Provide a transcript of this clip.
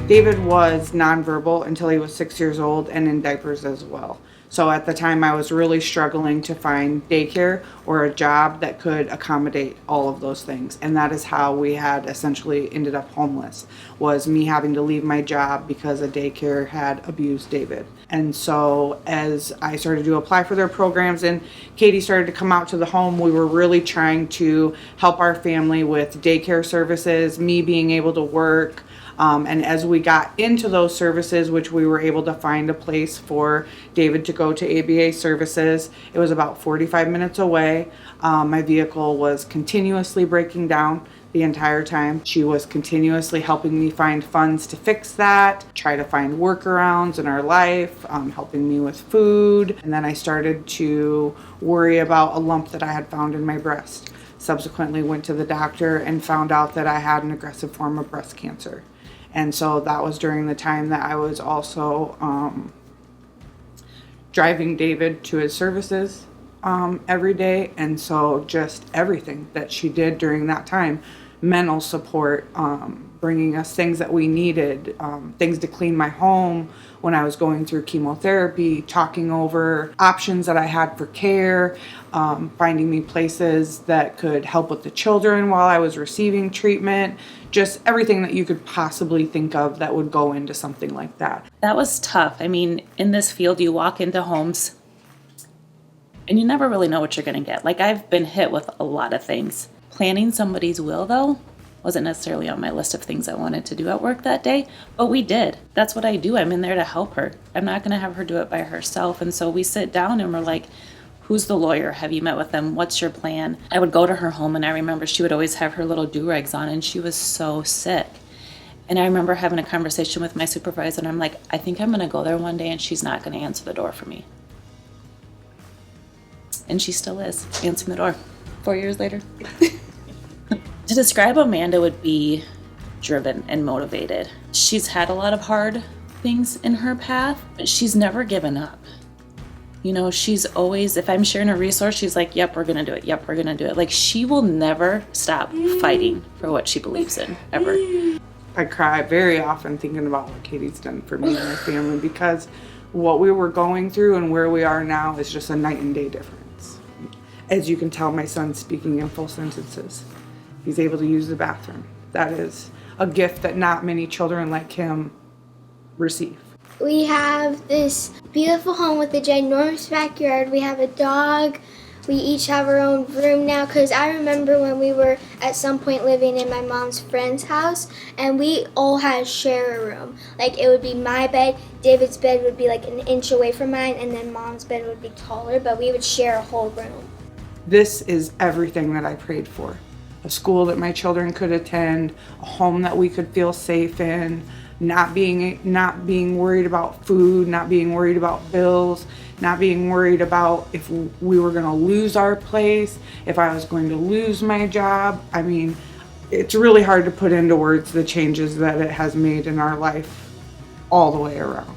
David was nonverbal until he was 6 years old and in diapers as well. So at the time I was really struggling to find daycare or a job that could accommodate all of those things. And that is how we had essentially ended up homeless, was me having to leave my job because a daycare had abused David. And so as I started to apply for their programs and Katie started to come out to the home, we were really trying to help our family with daycare services, me being able to work. And as we got into those services, which we were able to find a place for David to go to ABA services, it was about 45 minutes away. My vehicle was continuously breaking down the entire time. She was continuously helping me find funds to fix that, try to find workarounds in our life, helping me with food. And then I started to worry about a lump that I had found in my breast. Subsequently went to the doctor and found out that I had an aggressive form of breast cancer. And so that was during the time that I was also driving David to his services every day. And so just everything that she did during that time, mental support, bringing us things that we needed, things to clean my home when I was going through chemotherapy, talking over options that I had for care, finding me places that could help with the children while I was receiving treatment, just everything that you could possibly think of that would go into something like that. That was tough. I mean, in this field, you walk into homes and you never really know what you're going to get. Like, I've been hit with a lot of things. Planning somebody's will, though, wasn't necessarily on my list of things I wanted to do at work that day, but we did. That's what I do. I'm in there to help her. I'm not going to have her do it by herself. And so we sit down and we're like, who's the lawyer? Have you met with them? What's your plan? I would go to her home and I remember she would always have her little do-rags on and she was so sick. And I remember having a conversation with my supervisor and I'm like, I think I'm going to go there one day and she's not going to answer the door for me. And she still is answering the door 4 years later. To describe Amanda would be driven and motivated. She's had a lot of hard things in her path, but she's never given up. You know, she's always, if I'm sharing a resource, she's like, yep, we're going to do it. Yep, we're going to do it. Like, she will never stop fighting for what she believes in, ever. I cry very often thinking about what Katie's done for me and my family, because what we were going through and where we are now is just a night and day difference. As you can tell, my son's speaking in full sentences. He's able to use the bathroom. That is a gift that not many children like him receive. We have this beautiful home with a ginormous backyard. We have a dog. We each have our own room now, because I remember when we were at some point living in my mom's friend's house and we all had to share a room. Like, it would be my bed, David's bed would be like an inch away from mine, and then mom's bed would be taller, but we would share a whole room. This is everything that I prayed for. A school that my children could attend, a home that we could feel safe in, not being worried about food, not being worried about bills, not being worried about if we were going to lose our place, if I was going to lose my job. I mean, it's really hard to put into words the changes that it has made in our life all the way around.